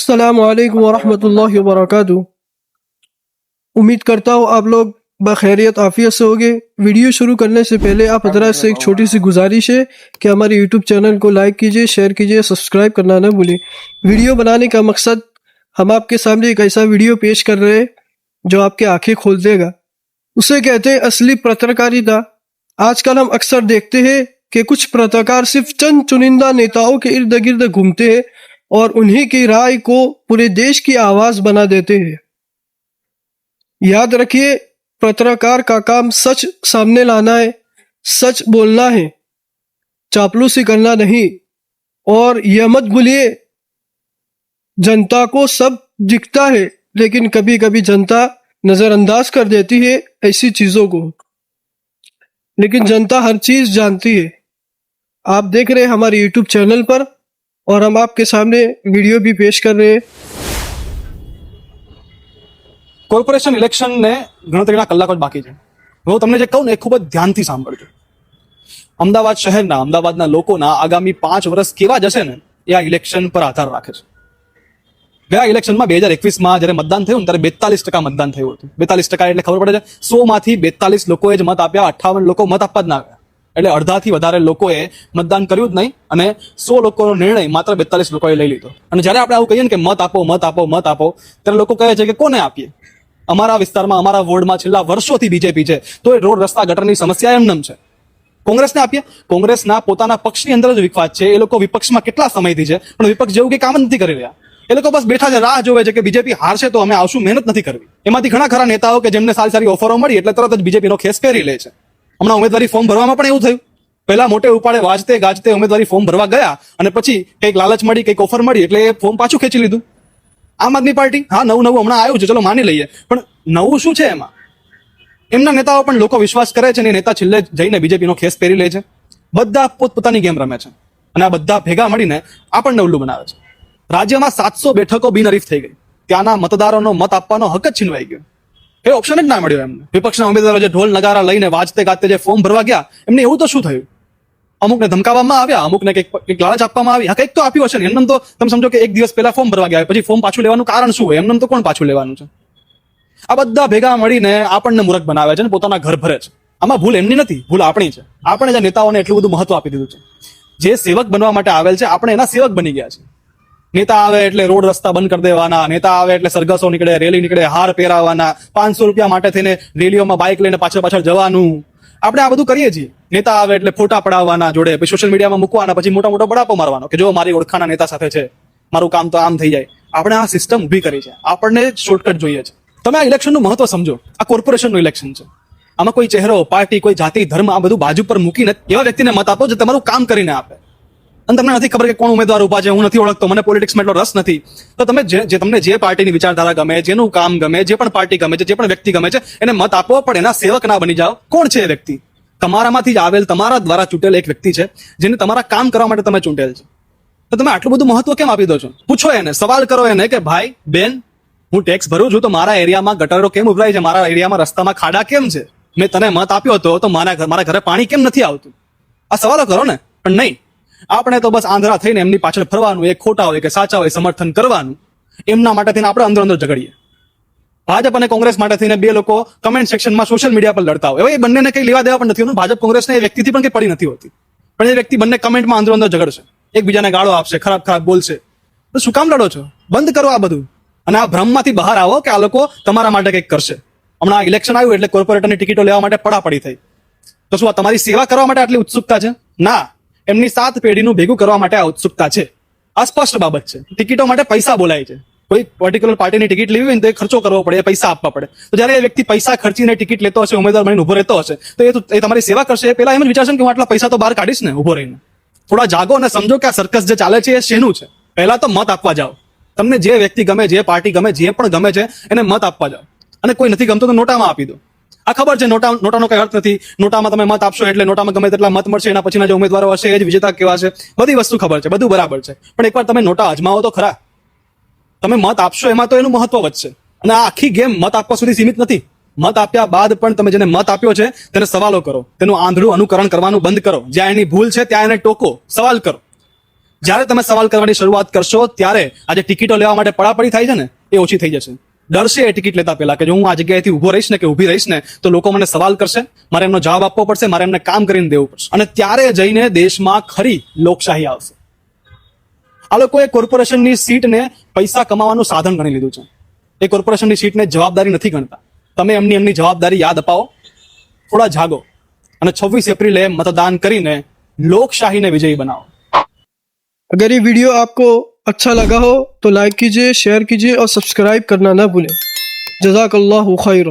अस्सलामुअलैकुम वरहमतुल्लाहि वबरकातुहू। उम्मीद करता हूँ आप लोग बखैरियत आफियत से होंगे। वीडियो शुरू करने से पहले आप हजरात से एक छोटी सी गुजारिश है कि हमारे यूट्यूब चैनल को लाइक कीजिए, शेयर कीजिए, सब्सक्राइब करना ना भूलें। वीडियो बनाने का मकसद हम आपके सामने एक ऐसा वीडियो पेश कर रहे हैं जो आपकी आंखें खोल देगा। उसे कहते हैं असली पत्रकारिता। आजकल हम अक्सर देखते हैं कि कुछ पत्रकार सिर्फ चंद चुनिंदा नेताओं के इर्द गिर्द घूमते हैं और उन्हीं की राय को पूरे देश की आवाज बना देते हैं। याद रखिए, पत्रकार का काम सच सामने लाना है, सच बोलना है, चापलूसी करना नहीं। और यह मत भूलिए, जनता को सब दिखता है लेकिन कभी कभी जनता नजरअंदाज कर देती है ऐसी चीजों को, लेकिन जनता हर चीज जानती है। आप देख रहे हैं हमारे यूट्यूब चैनल पर और हम आपके सामने वीडियो भी पेश कर रहे हैं। કોર્પોરેશન ઇલેક્શન ને ગણતરીના કલાકો જ બાકી છે। હું તમને જે કહું ને એ ખૂબ જ ધ્યાનથી સાંભળજો। અમદાવાદ શહેરના, અમદાવાદના લોકોના આગામી 5 વર્ષ કેવા જશે ને એ આ ઇલેક્શન પર આધાર રાખે છે। ગયા ઇલેક્શનમાં 2021માં જ્યારે મતદાન થયું ત્યારે 42% મતદાન થયું હતું। 42% એટલે ખબર પડે છે 100 માંથી 42 લોકોએ જ મત આપ્યા, 58 લોકો મત આપવા જ ના આવ્યા। એટલે અડધાથી વધારે લોકોએ મતદાન કર્યું જ નહીં અને 100 લોકોનો નિર્ણય માત્ર 42 લોકોએ લઈ લીધો। અને જ્યારે આપણે આવું કહીએ ને કે મત આપો મત આપો મત આપો, ત્યારે લોકો કહે છે કે કોને આપીએ? અમારા વિસ્તારમાં, અમારા વોર્ડમાં છેલ્લા વર્ષોથી બીજેપી છે તો એ રોડ રસ્તા ગટરની સમસ્યા એમનેમ છે। કોંગ્રેસને આપીએ? કોંગ્રેસના પોતાના પક્ષની અંદર જ વિખવાદ છે। એ લોકો વિપક્ષમાં કેટલા સમયથી છે પણ વિપક્ષ જેવું કે કામ જ નથી કરી રહ્યા। એ લોકો બસ બેઠા છે, રાહ જોવે છે કે બીજેપી હારશે તો અમે આવશું, મહેનત નથી કરવી। એમાંથી ઘણા ખરા નેતાઓ કે જેમને સારી સારી ઓફરો મળી એટલે તરત જ બીજેપીનો ખેસ પહેરી લે છે। હમણાં ઉમેદવારી ફોર્મ ભરવામાં પણ એવું થયું। પહેલા મોટે ઉપાડે વાજતે ગાજતે ઉમેદવારી ફોર્મ ભરવા ગયા અને પછી કંઈક લાલચ મળી, કંઈક ઓફર મળી એટલે એ ફોર્મ પાછું ખેંચી લીધું। આમ આદમી પાર્ટી, હા નવું હમણાં આવ્યું છે, ચલો માની લઈએ, પણ નવું શું છે એમાં? એમના નેતાઓ પણ લોકો વિશ્વાસ કરે છે અને નેતા છેલ્લે જઈને બીજેપીનો ખેસ પહેરી લે છે। બધા પોતપોતાની ગેમ રમે છે અને આ બધા ભેગા મળીને આપણને ઉલ્લુ બનાવે છે। રાજ્યમાં 700 બેઠકો બિનહરીફ થઈ ગઈ। ત્યાંના મતદારોનો મત આપવાનો હક જ છીનવાઈ ગયો। એ ઓપ્શન જ ના મળ્યો એમને। વિપક્ષના ઉમેદવારો જે ઢોલ નગારા લઈને વાજતે ગાજતે જે ફોર્મ ભરવા ગયા, એમને એવું તો શું થયું? અમુકને ધમકાવવામાં આવ્યા, અમુકને કંઈક લાલચ આપવામાં આવી। હા, કંઈક તો આપ્યું હશે ને। એમને તો તમે સમજો કે એક દિવસ પહેલા ફોર્મ ભરવા ગયા, પછી ફોર્મ પાછું લેવાનું કારણ શું હોય? એમને તો કોણ પાછું લેવાનું છે? આ બધા ભેગા મળીને આપણને મૂર્ખ બનાવે છે અને પોતાના ઘર ભરે છે। આમાં ભૂલ એમની નથી, ભૂલ આપણી છે। આપણે જે નેતાઓને એટલું બધું મહત્વ આપી દીધું છે, જે સેવક બનવા માટે આવેલ છે આપણે એના સેવક બની ગયા છે। નેતા આવે એટલે રોડ રસ્તા બંધ કરી દેવાના, નેતા આવે એટલે સરઘસો નીકળે, રેલી નીકળે, હાર પહેરાવાના, 500 રૂપિયા માટે થઈને રેલીઓમાં બાઇક લઈને પાછળ જવાનું। આપણે આ બધું કરીએ છીએ। નેતા આવે એટલે ફોટા પડાવવાના જોડે, પછી સોશિયલ મીડિયામાં મૂકવાના, પછી મોટો બડાપો મારવાનો કે જો મારી ઓળખાના નેતા સાથે છે, મારું કામ તો આમ થઈ જાય। આપણે આ સિસ્ટમ ઊભી કરી છે, આપણને શોર્ટકટ જોઈએ છે। તમે આ ઇલેક્શનનું મહત્વ સમજો। આ કોર્પોરેશનનું ઇલેક્શન છે। આમાં કોઈ ચહેરો, પાર્ટી, કોઈ જાતિ, ધર્મ આ બધું બાજુ પર મૂકીને એવા વ્યક્તિને મત આપો જે તમારું કામ કરીને આપે। અને તમને નથી ખબર કે કોણ ઉમેદવાર ઉભા છે, હું નથી ઓળખતો, મને પોલિટિક્સમાં એટલો રસ નથી, તો તમે તમને જે પાર્ટીની વિચારધારા ગમે, જેનું કામ ગમે, જે પણ પાર્ટી ગમે છે, જે પણ વ્યક્તિ ગમે છે, એને મત આપો, પણ એના સેવક ના બની જાઓ। કોણ છે એ વ્યક્તિ? તમારામાંથી જ આવેલ, તમારા દ્વારા ચૂંટેલ એક વ્યક્તિ છે જેને તમારા કામ કરવા માટે તમે ચૂંટેલ છે। તો તમે આટલું બધું મહત્વ કેમ આપી દો છો? પૂછો એને, સવાલ કરો એને કે ભાઈ બેન, હું ટેક્સ ભરું છું તો મારા એરિયામાં ગટરો કેમ ઉભરાય છે, મારા એરિયામાં રસ્તામાં ખાડા કેમ છે? મેં તને મત આપ્યો હતો તો મારા ઘરે પાણી કેમ નથી આવતું? આ સવાલો કરો ને। પણ નહીં, આપણે તો બસ આંધળા થઈને એમની પાછળ ફરવાનું, એ ખોટા હોય કે સાચા હોય સમર્થન કરવાનું। એમના માટે થઈને આપણે અંદર ઝઘડીએ। ભાજપ અને કોંગ્રેસ માટે થઈને બે લોકો કમેન્ટ સેક્શનમાં સોશિયલ મીડિયા પર લડતા હોય। એ બંનેને કઈ લેવા દેવા પણ નથી હોતું। ભાજપ કોંગ્રેસને એ વ્યક્તિથી પણ કઈ પડી નથી હોતી, પણ એ વ્યક્તિ બંને કમેન્ટમાં અંદર ઝઘડશે, એકબીજાને ગાળો આપશે, ખરાબ બોલશે। તો શું કામ લડો છો? બંધ કરો આ બધું અને આ ભ્રમમાંથી બહાર આવો કે આ લોકો તમારા માટે કંઈક કરશે। હમણાં ઇલેક્શન આવ્યું એટલે કોર્પોરેટરની ટિકિટો લેવા માટે પડાપડી થઈ, તો શું આ તમારી સેવા કરવા માટે આટલી ઉત્સુકતા છે? ના, એમની 7 પેઢીનું ભેગું કરવા માટે આ ઉત્સુકતા છે। આ સ્પષ્ટ બાબત છે। ટિકિટો માટે પૈસા બોલાય છે। કોઈ પર્ટિક્યુલર પાર્ટીની ટિકિટ લેવી હોય ને તો એ ખર્ચો કરવો પડે, પૈસા આપવા પડે। તો જ્યારે એ વ્યક્તિ પૈસા ખર્ચીને ટિકિટ લેતો હશે, ઉમેદવાર બનીને ઉભો રહેતો હશે, તો એ તમારી સેવા કરશે? એ પેલા એમ જ વિચારશે કે હું આટલા પૈસા તો બહાર કાઢીશ ને ઉભો રહીને। થોડા જાગો અને સમજો કે આ સર્કસ જે ચાલે છે એ શેનું છે। પહેલા તો મત આપવા જાઓ। તમને જે વ્યક્તિ ગમે, જે પાર્ટી ગમે, જે પણ ગમે છે એને મત આપવા જાઓ। અને કોઈ નથી ગમતો તો નોટામાં આપી દો। આ ખબર છે નોટાનો કઈ અર્થ નથી। નોટામાં તમે મત આપશો એટલે નોટામાં ગમે તેટલા મત મળશે, એના પછીના જે ઉમેદવારો હશે એ જ વિજેતા કહેવાશે। બધી વસ્તુ ખબર છે, બધું બરાબર છે, પણ એકવાર તમે નોટા અજમાવો તો ખરા। તમે મત આપશો એમાં તો એનું મહત્વ વધશે। અને આ આખી ગેમ મત આપવા સુધી સીમિત નથી। મત આપ્યા બાદ પણ તમે જેને મત આપ્યો છે તેને સવાલો કરો, તેનું આંધળું અનુકરણ કરવાનું બંધ કરો। જ્યાં એની ભૂલ છે ત્યાં એને ટોકો, સવાલ કરો। જ્યારે તમે સવાલ કરવાની શરૂઆત કરશો ત્યારે આ જે ટિકિટો લેવા માટે પડાપડી થાય છે ને એ ઓછી થઈ જશે. ડરશે એ ટિકિટ લેતા પહેલા કે જો હું આ જગ્યાએથી ઉભો રહીશ ને કે ઊભી રહીશ ને તો લોકો મને સવાલ કરશે, મારે એમનો જવાબ આપવો પડશે, મારે એમને કામ કરીને દેવું પડશે, અને ત્યારે જઈને દેશમાં ખરી લોકશાહી આવશે. આ લોકોએ કોર્પોરેશનની સીટને પૈસા કમાવાનું સાધન ગણી લીધું છે. એ કોર્પોરેશનની સીટને જવાબદારી નથી ગણતા. તમે એમની જવાબદારી યાદ અપાવો, થોડા જાગો અને 26 એપ્રિલે मतदान કરીને લોકશાહીને વિજયી બનાવો. अगर ये वीडियो आपको अच्छा लगा हो तो लाइक कीजिए, शेयर कीजिए और सब्सक्राइब करना ना भूलें. जज़ाकल्लाहु खैर.